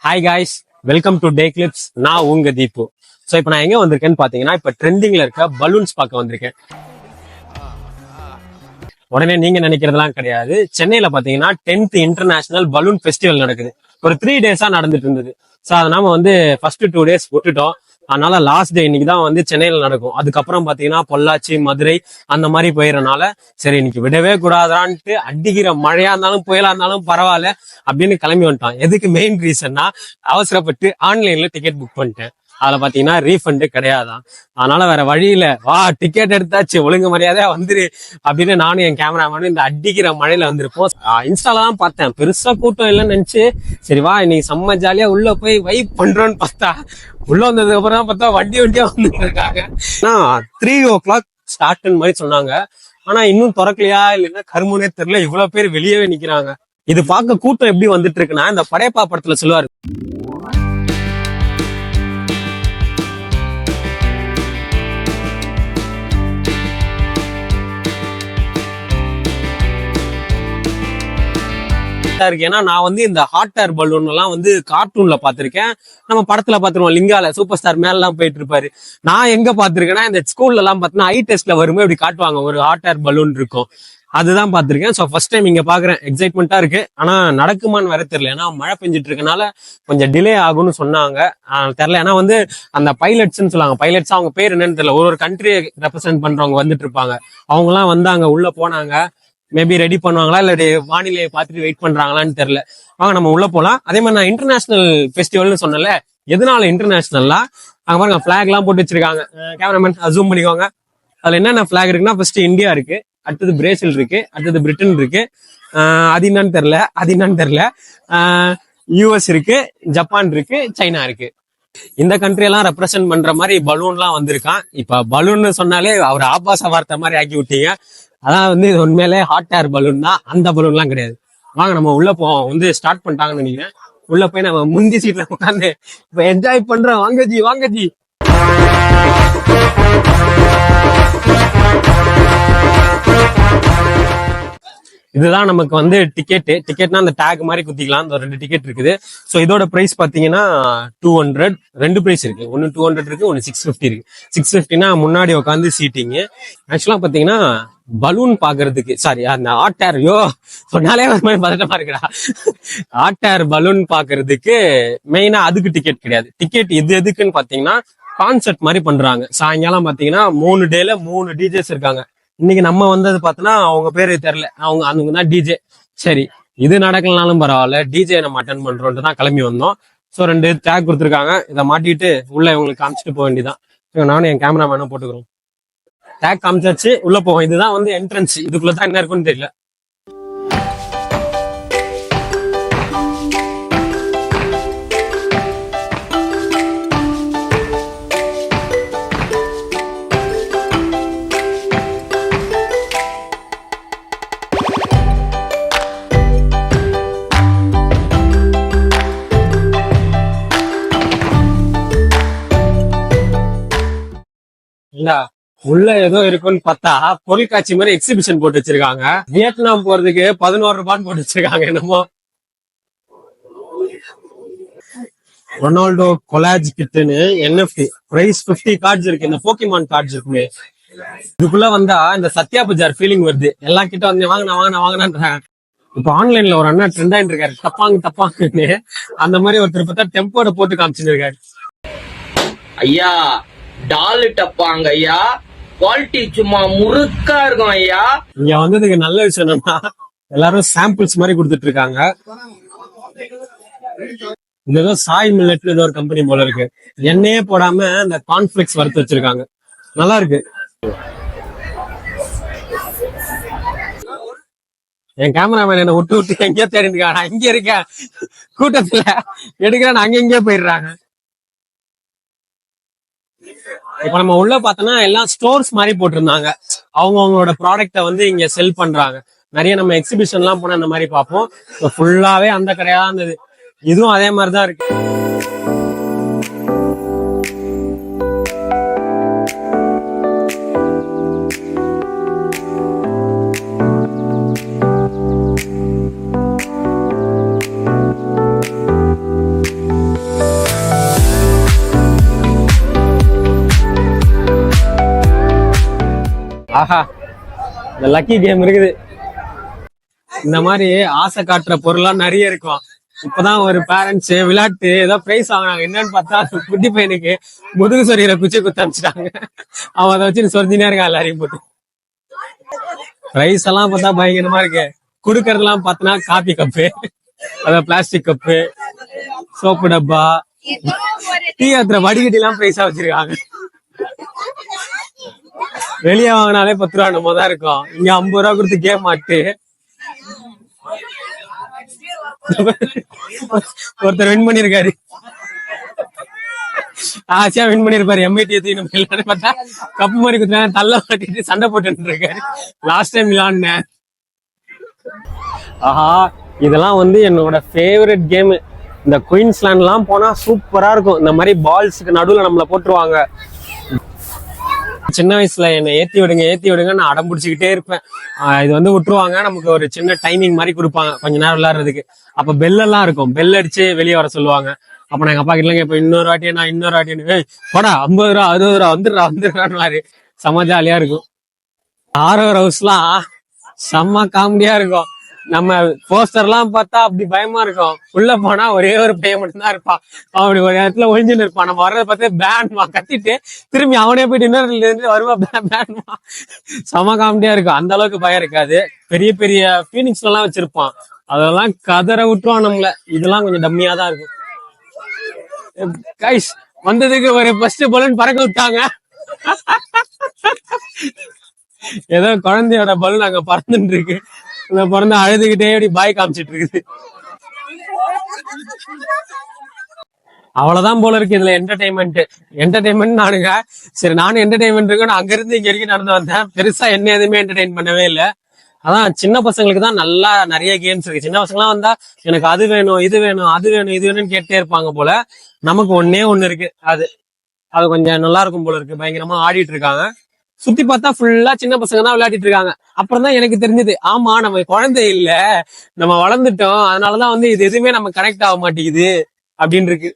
Hi guys, welcome to day clips. நான் உங்க Deepu. So இப்போ நான் எங்க வந்திருக்கேன்னு பாத்தீங்கன்னா, இப்போ ட்ரெண்டிங்ல இருக்க பலூன்ஸ் பார்க்க வந்திருக்கேன். உடனே நீங்க நினைக்கிறதுலாம் கிடையாது. சென்னையில பாத்தீங்கன்னா 10th இன்டர்நேஷனல் பலூன் ஃபெஸ்டிவல் நடக்குது. ஒரு 3 டேஸா நடந்துட்டு இருந்தது. ஸோ அதை நாம வந்து ஃபர்ஸ்ட் 2 டேஸ் விட்டுட்டோம். அதனால லாஸ்ட் டே இன்னைக்கு தான் வந்து சென்னையில நடக்கும். அதுக்கப்புறம் பாத்தீங்கன்னா பொள்ளாச்சி, மதுரை அந்த மாதிரி போயிடறனால சரி இன்னைக்கு விடவே கூடாதான்ட்டு அடிக்கிற மழையா இருந்தாலும் புயலா இருந்தாலும் பரவாயில்ல அப்படின்னு கிளம்பி வந்துட்டான். எதுக்கு மெயின் ரீசன்னா அவசரப்பட்டு ஆன்லைன்ல டிக்கெட் புக் பண்ணிட்டேன். அதுல பாத்தீங்கன்னா ரீஃபண்டு கிடையாதான். அதனால வேற வழியில வா டிக்கெட் எடுத்தாச்சு ஒழுங்கு மரியாதையா வந்துரு அப்படின்னு நானும் என் கேமராமேனும் இந்த அடிக்கிற மழையில வந்திருப்போம். இன்ஸ்டால தான் பார்த்தேன், பெருசா கூட்டம் இல்லைன்னு நினைச்சு சரி வா இன்னைக்கு செம்ம ஜாலியா உள்ள போய் வைப் பண்றோன்னு பார்த்தா உள்ள வந்ததுக்கு அப்புறம் தான் பார்த்தா வண்டியா வந்துட்டு இருக்காங்க. 3 o'clock ஸ்டார்ட்னு மாதிரி சொன்னாங்க. ஆனா இன்னும் திறக்கலையா இல்லைன்னா கருமுனே தெரியல, இவ்வளவு பேர் வெளியவே நிக்கிறாங்க. இது பார்க்க கூட்டம் எப்படி வந்துட்டு இருக்குன்னா, இந்த படையப்பா படத்துல சொல்லுவாரு, இருக்கு. ஏன்னா நான் வந்து இந்த ஹாட் ஏர் பலூன் எல்லாம் வந்து கார்ட்டூன்ல பாத்திருக்கேன், நம்ம படத்துல பாத்துருவோம், லிங்கால சூப்பர் ஸ்டார் மேல எல்லாம் போயிட்டு இருப்பாரு. நான் எங்க பாத்திருக்கேன்னா இந்த ஸ்கூல்ல எல்லாம் பாத்தீங்கன்னா ஐ டெஸ்ட்ல வரும்போது இப்படி காட்டுவாங்க, ஒரு ஹாட் ஏர் பலூன் இருக்கும், அதுதான் பாத்திருக்கேன். ஸோ ஃபர்ஸ்ட் டைம் இங்க பாக்குறேன், எக்ஸைட்மெண்டா இருக்கு. ஆனா நடக்குமான்னு வேற தெரியல, ஏன்னா மழை பெஞ்சிட்டு இருக்கனால கொஞ்சம் டிலே ஆகும்னு சொன்னாங்க. தெரியல, ஏன்னா வந்து அந்த பைலட்ஸ்ன்னு சொல்லுவாங்க, பைலட்ஸ் அவங்க பேர் என்னன்னு தெரியல, ஒரு கண்ட்ரியை ரெப்ரசென்ட் பண்றவங்க வந்துட்டு இருப்பாங்க. அவங்க எல்லாம் வந்தாங்க, உள்ள போனாங்க. மேபி ரெடி பண்ணுவாங்களா இல்ல வானிலையை பார்த்துட்டு வெயிட் பண்றாங்களான்னு தெரியல. வாங்க நம்ம உள்ள போலாம். அதே மாதிரி நான் இன்டர்நேஷனல் ஃபெஸ்டிவல்னு சொன்னல, எதனால இன்டர்நேஷனல்லா அங்க பாருங்க பிளாக் எல்லாம் போட்டு வச்சிருக்காங்க. கேமராமேன் ஜூம் பண்ணிக்கோங்க. அதுல என்னென்ன பிளாக் இருக்குன்னா, ஃபர்ஸ்ட் இந்தியா இருக்கு, அடுத்தது பிரேசில் இருக்கு, அடுத்தது பிரிட்டன் இருக்கு, அது என்னன்னு தெரியல, யூஎஸ் இருக்கு, ஜப்பான் இருக்கு, சைனா இருக்கு. இந்த கண்ட்ரி எல்லாம் ரெப்ரசென்ட் பண்ற மாதிரி பலூன்லாம் வந்திருக்கான். இப்ப பலூன் சொன்னாலே அவர் ஆபாச வார்த்தை மாதிரி ஆக்கி விட்டீங்க. அதான் வந்து இது உண்மையிலே ஹாட் ஏர் பலூன் தான், அந்த பலூன்லாம் கிடையாது. வாங்க நம்ம உள்ள போவோம். வந்து ஸ்டார்ட் பண்ணிட்டாங்கன்னு நினைக்கிறேன். உள்ள போய் நம்ம முந்தி சீட்ல உட்காந்து இப்ப என்ஜாய் பண்றோம். வாங்கஜி. இதுதான் நமக்கு வந்து டிக்கெட்னா அந்த டேக் மாதிரி குத்திக்கலாம். இந்த 2 டிக்கெட் இருக்குது. ஸோ இதோட பிரைஸ் பாத்தீங்கன்னா 200. 2 பிரைஸ் இருக்கு, ஒன்னு 200 இருக்கு, ஒன்னு 650 இருக்கு. 650னா முன்னாடி உட்காந்து சீட்டிங். ஆக்சுவலா பாத்தீங்கன்னா பலூன் பாக்குறதுக்கு, சாரி அந்த ஹாட் ஏர், சொன்னாலே ஒரு மாதிரி பதட்டமா இருக்குடா. ஹாட் ஏர் பலூன் பாக்குறதுக்கு மெயினா அதுக்கு டிக்கெட் கிடையாது. டிக்கெட் எதுக்குன்னு பாத்தீங்கன்னா கான்சர்ட் மாதிரி பண்றாங்க. சாயங்காலம் பாத்தீங்கன்னா 3 டேல 3 டிஜேஸ் இருக்காங்க. இன்னைக்கு நம்ம வந்தது பார்த்தோன்னா அவங்க பேரு தெரியல, அவங்க தான் டிஜே. சரி இது நடக்கலனாலும் பரவாயில்ல, டிஜே நம்ம அட்டன் பண்றோம்ட்டு தான் கிளம்பி வந்தோம். ஸோ 2 டேக் கொடுத்துருக்காங்க, இதை மாட்டிட்டு உள்ள இவங்களுக்கு காமிச்சிட்டு போக வேண்டியதான். நானும் என் கேமராமேனும் போட்டுக்கிறோம். டேக் காமிச்சாச்சு, உள்ள போவோம். இதுதான் வந்து என்ட்ரன்ஸ். இதுக்குள்ளதான் என்ன இருக்குன்னு தெரியல. உள்ள ஏதோ இருக்குன்னு பார்த்தா பொருட்காட்சி மாதிரி எக்ஸிபிஷன் போட்டு வச்சிருக்காங்க. வியட்நாம் போறதுக்கு 11 ரூபான்னு போட்டு வச்சிருக்காங்க. என்னமோ ரொனால்டோ கொலாஜ் கிட்னு NFT பிரைஸ் 50 கார்ட்ஸ் இருக்கு. இந்த போக்கிமான் கார்ட்ஸ் இருக்குமே, இதுக்குள்ள வந்தா இந்த சத்யா பஜார் ஃபீலிங் வருது. எல்லா கிட்ட வந்து வாங்கினான்றாங்க. இப்ப ஆன்லைன்ல ஒரு அண்ணா ட்ரெண்ட் ஆயிட்டு இருக்காரு, தப்பாங்கன்னு. அந்த மாதிரி ஒருத்தர் பார்த்தா டெம்போட போட்டு காமிச்சிருக்காரு. ஐயா டால் டப்பாங்க ஐயா, குவாலிட்டி சும்மா முறுக்கா இருக்கும் ஐயா. இங்க வந்ததுக்கு நல்ல விஷயம் என்னன்னா, எல்லாரும் சாம்பிள்ஸ் மாதிரி கொடுத்துட்டு இருக்காங்க. இது ஏதோ சாய் மில்லட்னு ஏதோ ஒரு கம்பெனி போல இருக்கு. எண்ணெயே போடாம இந்த கார்ன்ஃபிளெக்ஸ் வறுத்து வச்சிருக்காங்க, நல்லா இருக்கு. என் கேமராமேன் என்ன விட்டு எங்கேயோ தேடிட்டு இருக்காங்க. நான் இங்க இருக்கேன் கூட்டத்துல எடுக்கிறேன், அங்க எங்கேயோ போயிடுறாங்க. இப்ப நம்ம உள்ள பார்த்தோம்னா எல்லாம் ஸ்டோர்ஸ் மாதிரி போட்டிருந்தாங்க. அவங்களோட ப்ராடக்ட வந்து இங்க செல் பண்றாங்க. நிறைய நம்ம எக்ஸிபிஷன் எல்லாம் போனா அந்த மாதிரி பார்ப்போம். ஃபுல்லாவே அந்த கடையா இருந்தது. இதுவும் அதே மாதிரிதான் இருக்கு. ஆஹா, இந்த லக்கி கேம் இருக்குது. இந்த மாதிரி ஆசை காட்டுற பொருள்லாம் நிறைய இருக்கும். இப்பதான் ஒரு பேரண்ட்ஸ் விளையாட்டு ஏதோ பிரைஸ் வாங்கினாங்க. என்னன்னு பார்த்தா குட்டி பையனுக்கு முதுகு சொறியில குச்சி குத்த அனுப்பிச்சிட்டாங்க. அவன் அதை வச்சு சொரிஞ்சினே இருக்கான் எல்லாரையும் போட்டு. பிரைஸ் எல்லாம் பார்த்தா பயங்கரமா இருக்கு. குடுக்கறதெல்லாம் பார்த்தனா காபி கப்பு, அதாவது பிளாஸ்டிக் கப்பு, சோப்பு டப்பா, டீ ஆத்துற வடிகட்டி எல்லாம் பிரைஸா வச்சிருக்காங்க. வெளியே வாங்கினாலே 10 ரூபா நம்ம தான் இருக்கும். இங்க 50 ரூபா கொடுத்து கேம் ஆட்டு ஒருத்தர் வின் பண்ணிருக்காரு. ஆசையா வின் பண்ணிருப்பாரு. எம்ஐடி பார்த்தா கப்பு மாதிரி குத்துறாங்க. தள்ள மாட்டிட்டு சண்டை போட்டு இருக்காரு. Last time விளையாடினேன். ஆஹா, இதெல்லாம் வந்து என்னோட ஃபேவரட் கேம். இந்த குயின்ஸ்லாண்ட் எல்லாம் போனா சூப்பரா இருக்கும். இந்த மாதிரி பால்ஸுக்கு நடுவுல நம்மள போட்டுருவாங்க. சின்ன வயசுல என்னை ஏத்தி விடுங்க நான் அடம் பிடிச்சிக்கிட்டே இருப்பேன். இது வந்து விட்டுருவாங்க. நமக்கு ஒரு சின்ன டைமிங் மாதிரி கொடுப்பாங்க கொஞ்ச நேரம் விளையாடுறதுக்கு. அப்ப பெல் எல்லாம் இருக்கும். பெல் அடிச்சு வெளியே வர சொல்லுவாங்க. அப்ப நான் எங்க அப்பா கிட்ட இப்ப இன்னொரு வாட்டி போடா 50 ரூபா 60 ரூபா வந்துடுறான்னு செம்ம ஜாலியா இருக்கும். ஆரோர் ஹவுஸ்லாம் செம்ம காமெடியா இருக்கும். நம்ம போஸ்டர் எல்லாம் பார்த்தா அப்படி பயமா இருக்கும். உள்ள போனா ஒரே ஒரு பையன் மட்டும்தான் இருப்பான். அப்படி ஒரு இடத்துல ஒழிஞ்சுன்னு இருப்பான். நம்ம வர்றத பார்த்து பேன்மா கத்திட்டு திரும்பி அவனே போயிட்டு இன்னொரு வருவா பேன்மா. செம காமெடியா இருக்கும். அந்த அளவுக்கு பயம் இருக்காது. பெரிய பெரிய ஃபீனிக்ஸ் எல்லாம் வச்சிருப்பான். அதெல்லாம் கதற விட்டுருவான் நம்மள. இதெல்லாம் கொஞ்சம் டம்மியா தான் இருக்கும். கைஸ் வந்ததுக்கு ஒரு ஃபர்ஸ்ட் பலூன் பறக்க விட்டாங்க. ஏதோ குழந்தையோட பலூன் அங்க பறந்துட்டு இருக்கு. பிறந்த அழுதுகிட்டே அப்படி பாய் காமிச்சிட்டு இருக்குது. அவ்வளவுதான் போல இருக்கு இதுல என்டர்டைன்மெண்ட் நானுங்க. சரி, நானும் என்டர்டைன்மெண்ட் இருக்கு. நான் அங்க இருந்து இங்க வரைக்கும் நடந்து வந்தேன். பெருசா என்ன எதுவுமே என்டர்டைன் பண்ணவே இல்லை. அதான் சின்ன பசங்களுக்கு தான் நல்லா நிறைய கேம்ஸ் இருக்கு. சின்ன பசங்க எல்லாம் வந்தா எனக்கு அது வேணும் இது வேணும் அது வேணும் இது வேணும்னு கேட்டே இருப்பாங்க போல. நமக்கு ஒண்ணு இருக்கு. அது கொஞ்சம் நல்லா இருக்கும் போல இருக்கு. பயங்கரமா ஆடிட்டு இருக்காங்க. சுத்தி பார்த்தா ஃபுல்லா சின்ன பசங்க தான் விளையாடிட்டு இருக்காங்க. அப்புறம் தான் எனக்கு தெரிஞ்சது, ஆமா நம்ம குழந்தை இல்ல, நம்ம வளர்ந்துட்டோம். அதனாலதான் வந்து இது எதுவுமே நம்ம கனெக்ட் ஆக மாட்டேங்குது அப்படின்னு இருக்கு.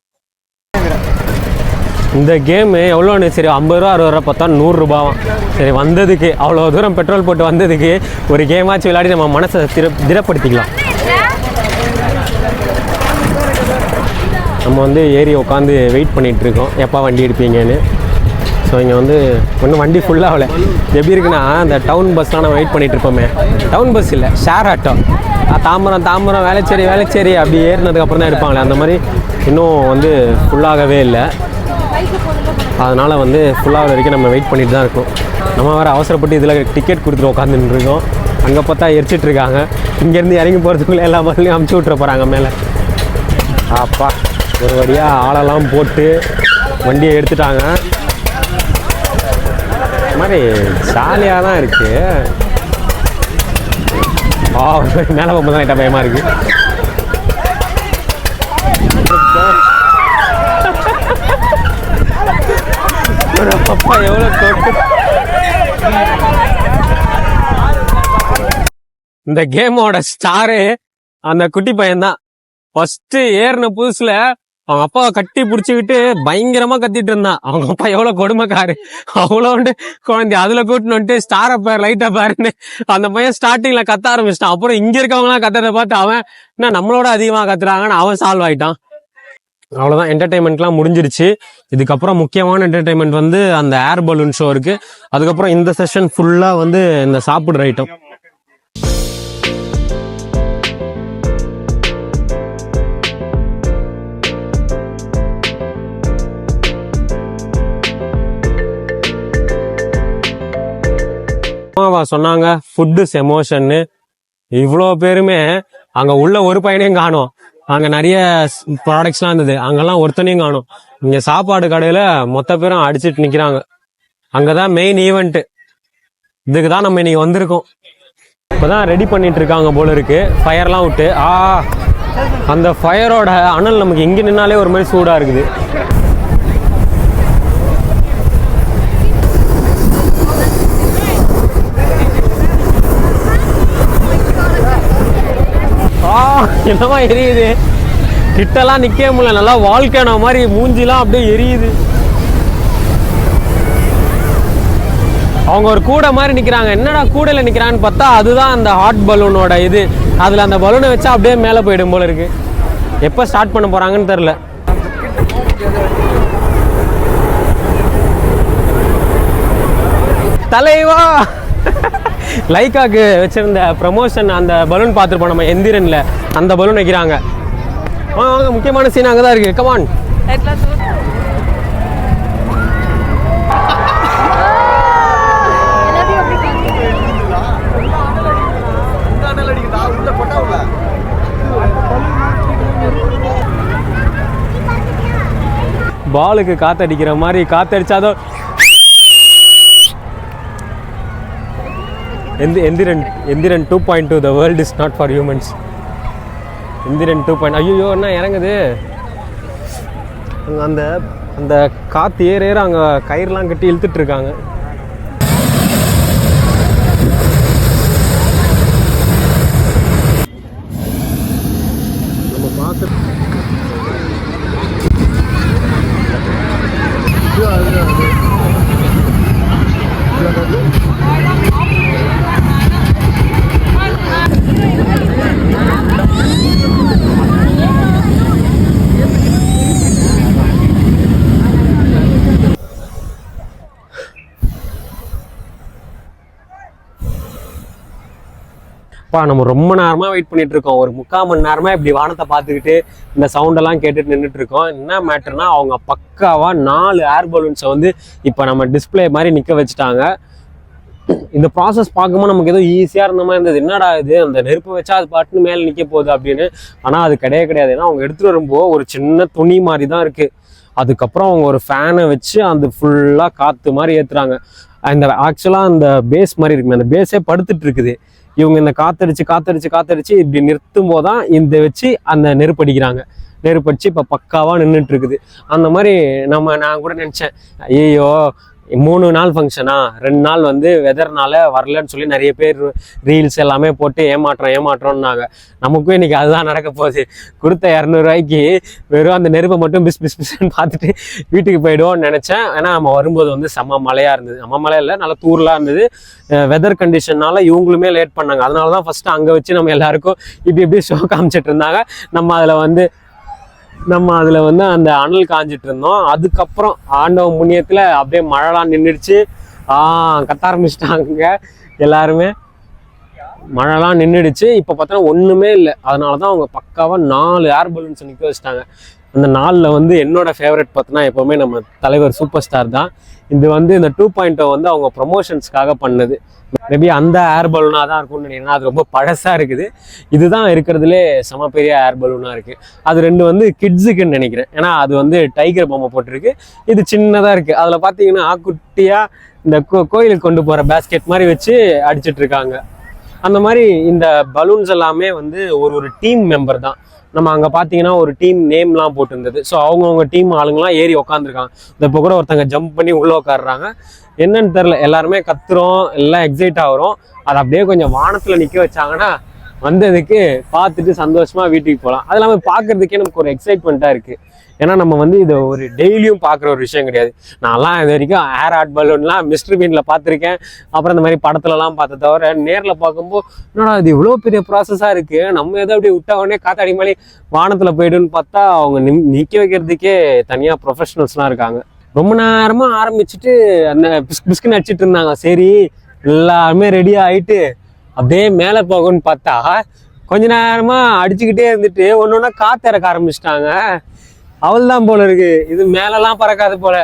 இந்த கேமு எவ்வளோன்னு சரி 50 ரூபா 60 ரூபா பார்த்தா 100 ரூபாவும். சரி, வந்ததுக்கு அவ்வளோ தூரம் பெட்ரோல் போட்டு வந்ததுக்கு ஒரு கேமாச்சு விளையாடி நம்ம மனசை திடப்படுத்திக்கலாம். நம்ம வந்து ஏறி உட்காந்து வெயிட் பண்ணிட்டு இருக்கோம் எப்போ வண்டி எடுப்பீங்கன்னு. ஸோ இங்கே வந்து ஒன்றும் வண்டி ஃபுல்லாக ஆகலை. எப்படி இருக்குன்னா, அந்த டவுன் பஸ்லாம் நம்ம வெயிட் பண்ணிட்டு இருப்போமே, டவுன் பஸ் இல்லை ஷேர் ஆட்டோ, தாம்பரம் வேளச்சேரி அப்படி ஏறினதுக்கப்புறம் தான் எடுப்பாங்களே, அந்த மாதிரி இன்னும் வந்து ஃபுல்லாகவே இல்லை. அதனால் வந்து ஃபுல்லாக வரைக்கும் நம்ம வெயிட் பண்ணிட்டு தான் இருக்கோம். நம்ம வேறு அவசரப்பட்டு இதில் டிக்கெட் கொடுத்துட்டு உட்காந்துட்டு இருக்கோம். அங்கே பார்த்தா எரிச்சிட்டு இருக்காங்க. இங்கேருந்து இறங்கி போகிறதுக்குள்ளே எல்லா பஸ்லையும் அமுச்சு விட்டுற போகிறாங்க மேலே. அப்பா, ஒரு வழியாக ஆளெல்லாம் போட்டு வண்டியை எடுத்துட்டாங்க. இந்த மாதிரி ஜாலியாக தான் இருக்கு. மேலே போகும்போது தான் பயமா இருக்கு. அப்பா எவ்வளோ தொட்டு. இந்த கேமோட ஸ்டாரு அந்த குட்டி பையன் தான். ஃபர்ஸ்ட் ஏறின புதுசுல அவங்க அப்பாவை கட்டி பிடிச்சிக்கிட்டு பயங்கரமா கத்திட்டு இருந்தான். அவங்க அப்பா எவ்வளவு கொடுமைக்காரு. அவ்வளோண்டு குழந்தை அதுல கூட்டின்னு வந்துட்டு ஸ்டாரை பாரு லைட்டா பாருன்னு அந்த பையன் ஸ்டார்டிங்ல கத்த ஆரம்பிச்சிட்டான். அப்புறம் இங்க இருக்கவங்க எல்லாம் கத்துறத பார்த்து அவன் என்ன நம்மளோட அதிகமா கத்துறாங்கன்னு அவன் சால்வ் ஆயிட்டான். அவ்வளவுதான், என்டர்டைன்மெண்ட்லாம் முடிஞ்சிருச்சு. இதுக்கப்புறம் முக்கியமான என்டர்டைன்மெண்ட் வந்து அந்த ஏர் பலூன் ஷோ இருக்கு. அதுக்கப்புறம் இந்த செஷன் ஃபுல்லா வந்து இந்த சாப்பிடுற ஐட்டம். சொன்னாங்க ஃபுட்டு எமோஷன்னு. இவ்வளோ பேருமே அங்க உள்ள ஒரு பையனையும் காணோம். அங்க நிறைய ப்ராடக்ட்ஸ்லாம் இருந்தது, அங்கெல்லாம் ஒருத்தனையும் காணும். இங்க சாப்பாடு கடையில மொத்த பேரும் அடிச்சுட்டு நிக்கிறாங்க. அங்கதான் மெயின் ஈவெண்ட். இதுக்கு தான் நம்ம இன்னைக்கு வந்திருக்கோம். இப்பதான் ரெடி பண்ணிட்டு இருக்காங்க போல இருக்கு, ஃபயர்லாம் விட்டு. அந்த ஃபயரோட அனல் நமக்கு இங்க நின்னாலே ஒரு மாதிரி சூடா இருக்குது. என்னமா எரியுது, கிட்டெல்லாம் நிக்க முடியல. நல்லா வால்கேனோ மாதிரி மூஞ்சிலாம் அப்படியே எரியுது. அவங்க ஒரு கூடை மாதிரி நிக்கிறாங்க. என்னடா கூடையில நிக்கிறான்னு பார்த்தா அதுதான் அந்த ஹாட் பலூனோட இது. அதுல அந்த பலூனை வச்சா அப்படியே மேலே போயிடும் போல இருக்கு. எப்போ ஸ்டார்ட் பண்ண போறாங்கன்னு தெரியல. தலைவா லைக்காக்கு வச்சிருந்த ப்ரமோஷன் அந்த பலூன் பார்த்துருப்போம் நம்ம எந்திரன்ல, அந்த பலூன் வைக்கிறாங்க. முக்கியமான சீன் அங்கதான் இருக்கு. கமான். பாலுக்கு காத்தடிக்கிற மாதிரி காத்தடிச்சாதோ. Enthiran 2.2 the world is not for humans. Enthiran 2. ஐயோ என்ன இறங்குது அந்த அந்த காற்று ஏற அங்கே கயிறுலாம் கட்டி இழுத்துட்டு இருக்காங்க. நம்ம பார்த்து நம்ம ரொம்ப நேரமா வெயிட் பண்ணிட்டு இருக்கோம். ஒரு 3/4 மணி நேரமா இப்படி வானத்தை பார்த்துக்கிட்டு இந்த சவுண்டெல்லாம் கேட்டுட்டு நின்றுட்டு இருக்கோம். என்ன மேட்டர்னா அவங்க பக்காவா 4 ஏர் பலூன்ஸை வந்து இப்போ நம்ம டிஸ்பிளே மாதிரி நிற்க வச்சுட்டாங்க. இந்த ப்ராசஸ் பார்க்கும்போது நமக்கு ஏதோ ஈஸியாக இருந்த மாதிரி இருந்தது. என்னடா இது, அந்த நெருப்பு வச்சா அது பாட்டுன்னு மேலே நிற்க போகுது அப்படின்னு. ஆனால் அது கிடையாது. ஏன்னா அவங்க எடுத்துகிட்டு வரும்போது ஒரு சின்ன துணி மாதிரி தான் இருக்குது. அதுக்கப்புறம் அவங்க ஒரு ஃபேனை வச்சு அந்த ஃபுல்லாக காற்று மாதிரி ஏற்றுறாங்க. அந்த ஆக்சுவலாக அந்த பேஸ் மாதிரி இருக்குமே, அந்த பேஸே படுத்துட்டு இருக்குது. இவங்க இந்த காத்தடிச்சு இப்படி நிறுத்தும் போதுதான் இந்த வச்சு அந்த நெருப்படிச்சு இப்போ பக்காவாக நின்றுட்டு இருக்குது. அந்த மாதிரி நான் கூட நினச்சேன், ஐயோ 3 நாள் ஃபங்க்ஷனா, 2 நாள் வந்து வெதர்னால வரலன்னு சொல்லி நிறைய பேர் ரீல்ஸ் எல்லாமே போட்டு ஏமாற்றோம்னாங்க. நமக்கும் இன்னைக்கு அதுதான் நடக்க போகுது. கொடுத்த 200 ரூபாய்க்கு வெறும் அந்த நெருப்பை மட்டும் பிஸ்ன்னு பார்த்துட்டு வீட்டுக்கு போயிடுவோம்னு நினச்சேன். ஏன்னா நம்ம வரும்போது வந்து செம்ம மழையாக இருந்தது. செம்ம மழை இல்லை, நல்லா தூரலாக இருந்தது. வெதர் கண்டிஷன்னால இவங்களுமே லேட் பண்ணாங்க. அதனால தான் ஃபஸ்ட்டு அங்கே வச்சு நம்ம எல்லாருக்கும் இப்படி ஷோ காமிச்சிட்டு இருந்தாங்க. நம்ம அதில் வந்து அந்த அனல் காஞ்சிட்டு இருந்தோம். அதுக்கப்புறம் ஆண்டவ புண்ணியத்தில் அப்படியே மழைலாம் நின்றுடுச்சு. கத்த ஆரம்பிச்சிட்டாங்க எல்லாருமே. மழைலாம் நின்றுடுச்சு. இப்போ பார்த்தோன்னா ஒன்றுமே இல்லை. அதனால தான் அவங்க பக்காவாக 4 ஏர் பலூன்ஸ் நிற்க வச்சுட்டாங்க. அந்த 4ல் வந்து என்னோட ஃபேவரட் பார்த்தோன்னா எப்போவுமே நம்ம தலைவர் சூப்பர் ஸ்டார் தான். இது வந்து இந்த 2.0 வந்து அவங்க ப்ரொமோஷன்ஸ்க்காக பண்ணது. மேபி அந்த ஏர் பலூனாக தான் இருக்கும்னு நினைக்கிறேன். அது ரொம்ப பழசாக இருக்குது. இதுதான் இருக்கிறதுலே செம பெரிய ஏர் பலூனாக இருக்குது. அது 2 வந்து கிட்ஸுக்குன்னு நினைக்கிறேன். ஏன்னா அது வந்து டைகர் பொம்மை போட்டிருக்கு, இது சின்னதாக இருக்குது. அதில் பார்த்தீங்கன்னா குட்டியாக இந்த கோயிலுக்கு கொண்டு போகிற பேஸ்கெட் மாதிரி வச்சு அடிச்சிட்டு இருக்காங்க. அந்த மாதிரி இந்த பலூன்ஸ் எல்லாமே வந்து ஒரு டீம் மெம்பர் தான். நம்ம அங்கே பார்த்தீங்கன்னா ஒரு டீம் நேம்லாம் போட்டுருந்தது. ஸோ அவங்கவுங்க டீம் ஆளுங்களாம் ஏறி உக்காந்துருக்காங்க. இப்போ கூட ஒருத்தங்க ஜம்ப் பண்ணி உள்ளே உட்காடுறாங்க. என்னன்னு தெரில, எல்லாருமே கத்துறோம், எல்லாம் எக்ஸைட் ஆகிறோம். அதை அப்படியே கொஞ்சம் வானத்தில் நிற்க வச்சாங்கன்னா வந்ததுக்கு பார்த்துட்டு சந்தோஷமா வீட்டுக்கு போகலாம். அது இல்லாமல் பார்க்கறதுக்கே நமக்கு ஒரு எக்ஸைட்மெண்ட்டாக இருக்குது. ஏன்னா நம்ம வந்து இதை ஒரு டெய்லியும் பார்க்குற ஒரு விஷயம் கிடையாது. நான்லாம் இது வரைக்கும் ஏர் ஹாட் பலூன்லாம் மிஸ்டர் பீனில் பார்த்துருக்கேன், அப்புறம் இந்த மாதிரி படத்துலலாம் பார்த்த தவிர நேரில் பார்க்கும்போது என்னடா இது இவ்வளோ பெரிய ப்ராசஸாக இருக்குது, நம்ம எதோ அப்படி விட்ட உடனே காத்தாடி மாதிரி வானத்தில் போய்டுன்னு பார்த்தா அவங்க நிற்க வைக்கிறதுக்கே தனியாக ப்ரொஃபஷனல்ஸ்லாம் இருக்காங்க. ரொம்ப நேரமாக ஆரம்பிச்சுட்டு அந்த பிஸ்குன்னு அடிச்சிட்டு இருந்தாங்க. சரி எல்லாருமே ரெடி ஆகிட்டு அப்படியே மேலே போகும்னு பார்த்தா கொஞ்ச நேரமாக அடிச்சுக்கிட்டே இருந்துட்டு ஒன்று ஒன்றா காற்று இறக்க ஆரம்பிச்சிட்டாங்க. அவள் தான் போல இருக்கு, இது மேலெல்லாம் பறக்காது போல.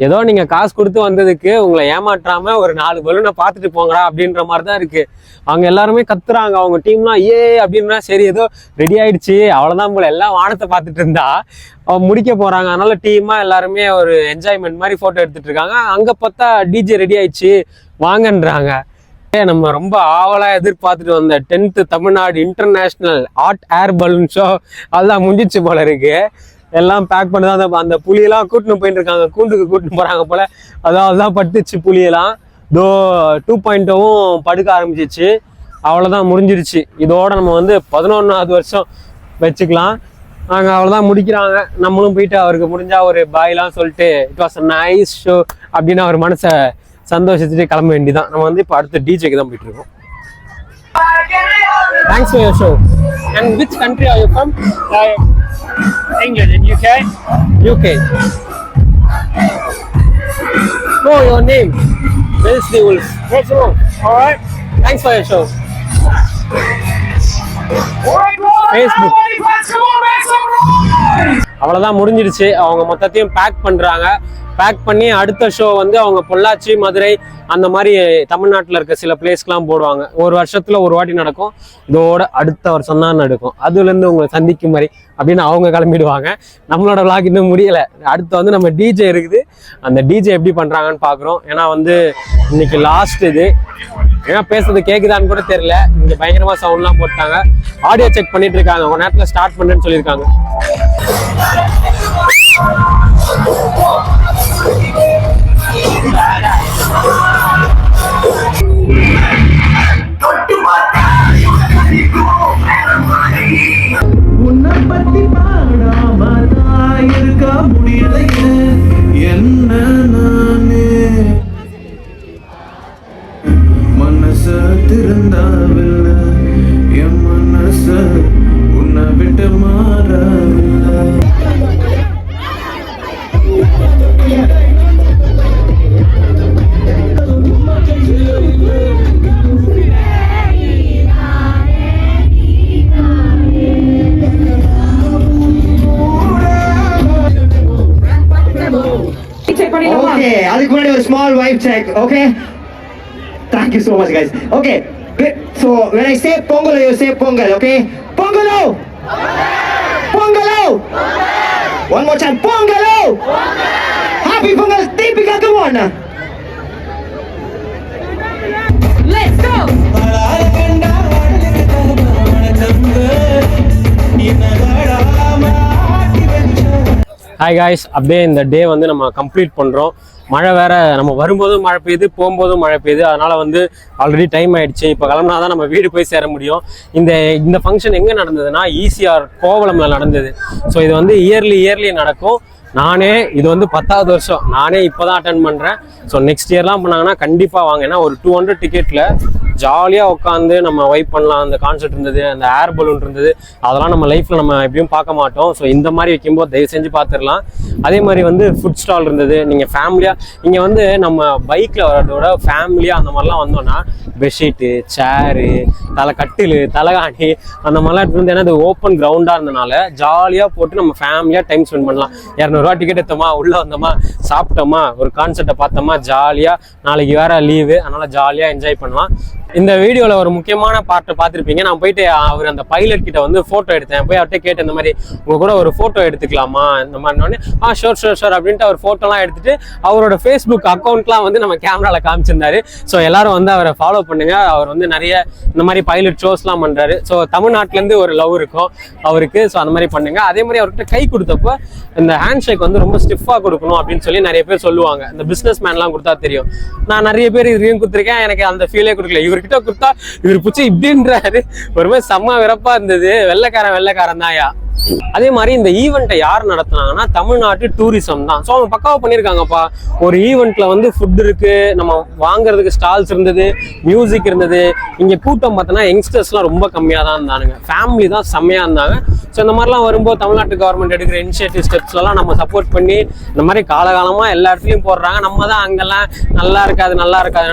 ஏதோ நீங்க காசு கொடுத்து வந்ததுக்கு உங்களை ஏமாற்றாம ஒரு 4 பலூனை பார்த்துட்டு போங்கடா அப்படின்ற மாதிரி தான் இருக்கு. அவங்க எல்லாருமே கத்துறாங்க, அவங்க டீம்லாம் ஏ அப்படின்னா சரி ஏதோ ரெடி ஆயிடுச்சு அவ்வளவுதான் போல. எல்லாம் வானத்தை பார்த்துட்டு இருந்தா அவங்க முடிக்க போறாங்க. அதனால டீமா எல்லாருமே ஒரு என்ஜாய்மெண்ட் மாதிரி போட்டோ எடுத்துட்டு இருக்காங்க. அங்க பார்த்தா டிஜே ரெடி ஆயிடுச்சு வாங்கன்றாங்க. நம்ம ரொம்ப ஆவலா எதிர்பார்த்துட்டு வந்த 10th Tamil Nadu international hot air balloon show அதுதான் முடிஞ்சிச்சு போல இருக்கு. எல்லாம் பேக் பண்ணி தான் அந்த புளியெல்லாம் கூட்டின்னு போயிட்டு இருக்காங்க, கூண்டுக்கு கூட்டின்னு போறாங்க போல. அதான் பட்டுச்சு புளியெல்லாம். 2.0 படுக்க ஆரம்பிச்சிச்சு. அவ்வளோதான், முடிஞ்சிருச்சு. இதோட நம்ம வந்து 11வது வருஷம் வச்சுக்கலாம். நாங்கள் அவ்வளோதான் முடிக்கிறாங்க. நம்மளும் போயிட்டு அவருக்கு முடிஞ்சா ஒரு பாய்லாம் சொல்லிட்டு it was a nice show அப்படின்னு அவர் மனசை சந்தோஷிச்சுட்டு கிளம்ப வேண்டிதான். நம்ம வந்து இப்போ அடுத்த டிஜேக்கு தான் போயிட்டு இருக்கோம். Thanks for your show. And which country are you from? England and UK. UK. Oh, your name? Wesley Wolf. What's wrong? All right. Thanks for your show. Facebook. அவ்வளோதான், முடிஞ்சிடுச்சு. அவங்க மொத்தத்தையும் பேக் பண்ணுறாங்க. பேக் பண்ணி அடுத்த ஷோ வந்து அவங்க பொள்ளாச்சி, மதுரை அந்த மாதிரி தமிழ்நாட்டில் இருக்க சில பிளேஸ்க்கெலாம் போடுவாங்க. ஒரு வருஷத்தில் ஒரு வாட்டி நடக்கும். இதோட அடுத்த வருஷம் தான் நடக்கும். அதுலேருந்து உங்களை சந்திக்கும் மாதிரி அப்படின்னு அவங்க கிளம்பிடுவாங்க. நம்மளோட விளாக் இன்னும் முடியலை. அடுத்து வந்து நம்ம டிஜே இருக்குது. அந்த டிஜே எப்படி பண்ணுறாங்கன்னு பார்க்குறோம். ஏன்னா வந்து இன்னைக்கு லாஸ்ட் இது. ஏன்னா பேசுறது கேட்குதான்னு கூட தெரியல. இங்கே பயங்கரமாக சவுண்ட்லாம் போட்டாங்க. ஆடியோ செக் பண்ணிட்டு இருக்காங்க. ஒரு நேரத்தில் ஸ்டார்ட் பண்ணுறேன்னு சொல்லியிருக்காங்க. உன்னை பத்தி பாடாமதான் இருக்க முடியல என்ன நானே மனச திருந்தாவில்லை என் மனச உன்னை விட்டு மாறவில்லை. Okay, அதுக்கு முன்னாடி ஒரு small vibe check, okay? Thank you so much, guys. Okay, so when I say Pongalo, you say Pongal, okay? Pongalo! Pongalo! One more time, Pongalo! Happy Pongal, Deepika, come on! Let's go! Hi guys, அப்படியே இந்த டே வந்து நம்ம complete பண்ணுறோம். மழை வேற, நம்ம வரும்போதும் மழை பெய்யுது, போகும்போதும் மழை பெய்யுது. அதனால வந்து ஆல்ரெடி டைம் ஆயிடுச்சு. இப்போ கிளம்புனா தான் நம்ம வீடு போய் சேர முடியும். இந்த ஃபங்க்ஷன் எங்கே நடந்ததுன்னா ECR கோவளம்ல நடந்தது. ஸோ இது வந்து இயர்லி நடக்கும். நானே இது வந்து 10வது வருஷம். நானே இப்போ தான் அட்டன் பண்ணுறேன். ஸோ நெக்ஸ்ட் இயர்லாம் பண்ணாங்கன்னா கண்டிப்பாக வாங்க. ஏன்னா ஒரு 200 டிக்கெட்டில் ஜாலியாக உட்காந்து நம்ம வைப் பண்ணலாம். அந்த கான்செர்ட் இருந்தது, அந்த ஏர் பலூன் இருந்தது. அதெல்லாம் நம்ம லைஃப்பில் நம்ம எப்படியும் பார்க்க மாட்டோம். ஸோ இந்த மாதிரி வைக்கும்போது தயவு செஞ்சு பார்த்துடலாம். அதே மாதிரி வந்து ஃபுட் ஸ்டால் இருந்தது. நீங்கள் ஃபேமிலியாக இங்கே வந்து நம்ம பைக்கில் வர்றதோட ஃபேமிலியாக அந்த மாதிரிலாம் வந்தோன்னா பெட்ஷீட்டு, சேரு, கட்டில், தலகாணி அந்த மாதிரிலாம் எடுத்து வந்து, ஏன்னா அது ஓப்பன் கிரவுண்டாக இருந்தனால ஜாலியாக போட்டு நம்ம ஃபேமிலியாக டைம் ஸ்பெண்ட் பண்ணலாம். 200 ரூபா டிக்கெட் எடுத்தோமா, உள்ளே வந்தோமா, சாப்பிட்டோமா, ஒரு கான்செர்ட்டை பார்த்தோமா, ஜாலியாக. நாளைக்கு வேற லீவு, அதனால் ஜாலியாக என்ஜாய் பண்ணலாம். இந்த வீடியோவில் ஒரு முக்கியமான பார்ட்டை பார்த்துருப்பீங்க. நான் போயிட்டு அவர் அந்த பைலட் கிட்ட வந்து ஃபோட்டோ எடுத்தேன். போய் அவர்கிட்ட கேட்டேன், இந்த மாதிரி உங்கள் கூட ஒரு ஃபோட்டோ எடுத்துக்கலாமா இந்த மாதிரினோடனே, ஷோர் அப்படின்ட்டு அவர் ஃபோட்டோலாம் எடுத்துட்டு அவரோட ஃபேஸ்புக் அக்கௌண்ட்லாம் வந்து நம்ம கேமராவில் காமிச்சிருந்தாரு. ஸோ எல்லாரும் வந்து அவரை ஃபாலோ பண்ணுங்க. அவர் வந்து நிறைய இந்த மாதிரி பைலட் ஷோஸ்லாம் பண்ணுறாரு. ஸோ தமிழ்நாட்டிலேருந்து ஒரு லவ் இருக்கும் அவருக்கு. ஸோ அந்த மாதிரி பண்ணுங்க. அதே மாதிரி அவர்கிட்ட கை கொடுத்தப்போ இந்த ஹேண்ட் ஷேக் வந்து ரொம்ப ஸ்டிஃபாக கொடுக்கணும் அப்படின்னு சொல்லி நிறைய பேர் சொல்லுவாங்க. இந்த பிஸ்னஸ் மேன்லாம் கொடுத்தா தெரியும். நான் நிறைய பேர் இதுலையும் கொடுத்துருக்கேன். எனக்கு அந்த ஃபீலே கொடுக்கல. இவர்கிட்ட கொடுத்தா இவர் பிடிச்சி இப்படின்றாரு. ஒரு மாதிரி செம்ம விரப்பா இருந்தது. வெள்ளைக்காரன் தான்யா. அதே மாதிரி இந்த ஈவெண்ட்டை யார் நடத்துனாங்கன்னா தமிழ்நாட்டு டூரிசம் தான். ஸோ அவங்க பக்காவா பண்ணியிருக்காங்கப்பா. ஒரு ஈவெண்ட்ல வந்து ஃபுட் இருக்கு, நம்ம வாங்குறதுக்கு ஸ்டால்ஸ் இருந்தது, மியூசிக் இருந்தது. இங்கே கூட்டம் பார்த்தோன்னா யங்ஸ்டர்ஸ்லாம் ரொம்ப கம்மியாக தான் இருந்தானுங்க. ஃபேமிலி தான் செம்மையாக இருந்தாங்க. ஸோ இந்த மாதிரிலாம் வரும்போது தமிழ்நாட்டு கவர்மெண்ட் எடுக்கிற இனிஷியேட்டிவ் ஸ்டெப்ஸ்லாம் நம்ம சப்போர்ட் பண்ணி இந்த மாதிரி காலகாலமாக எல்லா இடத்துலையும் போடுறாங்க. நம்ம தான் அங்கெல்லாம் நல்லா இருக்காது.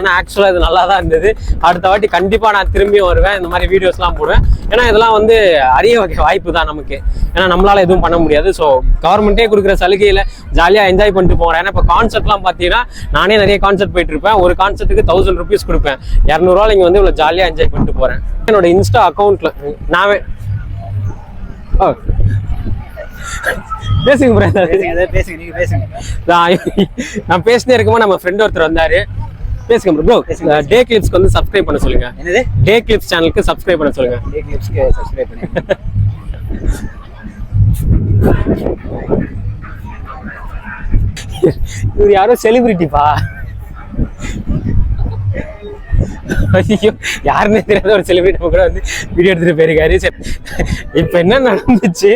ஏன்னா ஆக்சுவலாக இது நல்லா தான் இருந்தது. அடுத்த வாட்டி கண்டிப்பாக நான் திரும்பியும் வருவேன், இந்த மாதிரி வீடியோஸ்லாம் போடுவேன். ஏன்னா இதெல்லாம் வந்து அரிய வகை வாய்ப்பு தான் நமக்கு. ஏன்னா நம்மளால எதுவும் பண்ண முடியாது. ஸோ கவர்மெண்ட்டே கொடுக்குற சலுகையில ஜாலியாக என்ஜாய் பண்ணிட்டு போகிறேன். ஏன்னா இப்போ கான்செர்ட்லாம் பார்த்தீங்கன்னா நானே நிறைய கான்செர்ட் போயிட்டு இருப்பேன். ஒரு கான்செர்ட்டுக்கு 1000 rupees கொடுப்பேன். 200 ரூபா இங்கே வந்து இவ்வளோ ஜாலியாக என்ஜாய் பண்ணிட்டு போகிறேன். என்னோட இன்ஸ்டா அக்கௌண்ட்ல நான் பேசுங்க நான் பேசினே இருக்கும்போது நம்ம ஃப்ரெண்ட் ஒருத்தர் வந்தாரு. பேசுங்க ப்ரோ. டே கிளிப்ஸ்க்கு வந்து சப்ஸ்கிரைப் பண்ண சொல்லுங்க. என்னது? டே கிளிப்ஸ் சேனலுக்கு சப்ஸ்கிரைப் பண்ண சொல்லுங்க. டே கிளிப்ஸ்க்கு சப்ஸ்கிரைப் பண்ணுங்க. இவர் யாரோ செலிபிரிட்டிப்பா. ஐயோ, யாருன்னே தெரியாத ஒரு செலிபிரிட்டி கூட வந்து வீடியோ எடுத்துட்டு போயிருக்காரு. சரி, இப்ப என்ன நடந்துச்சு,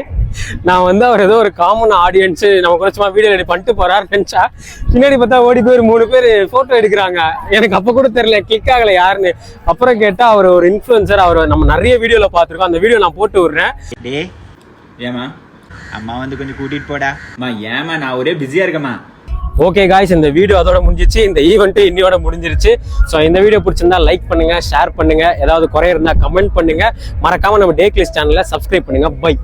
நான் வந்து அவர் ஏதோ ஒரு காமன் ஆடியன்ஸ் நம்ம கூட சும்மா வீடியோ ரெடி பண்ணிட்டு போறாருன்னு நினைச்சா, பின்னாடி பார்த்தா ஓடி போய் 3 பேர் போட்டோ எடுக்கிறாங்க. எனக்கு அப்ப கூட தெரியல, கிளிக் ஆகல யாருன்னு. அப்புறம் கேட்டா அவர் ஒரு இன்ஃபுளுசர், அவர் நம்ம நிறைய வீடியோல பார்த்திருக்கோம். அந்த வீடியோ நான் போட்டு விடுறேன். டே ஏமா அம்மா வந்து கொஞ்சம் கூட்டிட்டு போடா. அம்மா ஏமா நான் ஒரே பிஸியா இருக்கேம்மா. ஓகே காய்ஸ், இந்த வீடியோ அதோட முடிஞ்சிச்சு. இந்த ஈவெண்ட் இன்னையோட முடிஞ்சிருச்சு. ஸோ இந்த வீடியோ பிடிச்சிருந்தா லைக் பண்ணுங்க, ஷேர் பண்ணுங்க, ஏதாவது குறை இருந்தா கமெண்ட் பண்ணுங்க. மறக்காம நம்ம டே கிளிஸ் சேனலை சப்ஸ்கிரைப் பண்ணுங்க. பை.